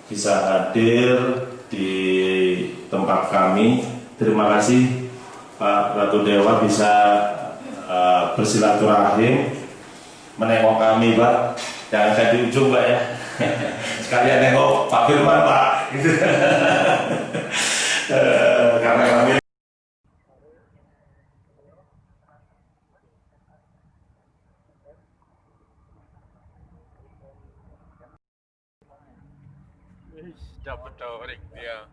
bisa hadir di tempat kami. Terima kasih Pak Ratu Dewa bisa bersilaturahim menengok kami, Pak. Jangan saya di ujung, Pak, ya. Sekalian nengok Pak Firman, Pak. Karena kami dapat tawarik dia.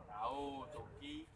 Tahu Toki.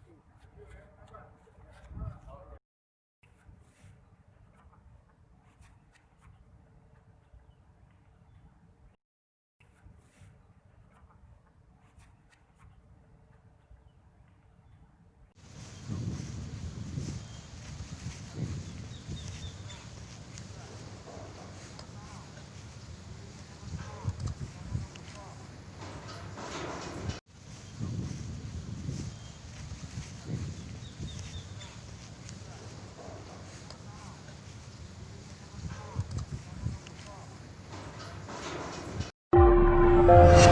Bye.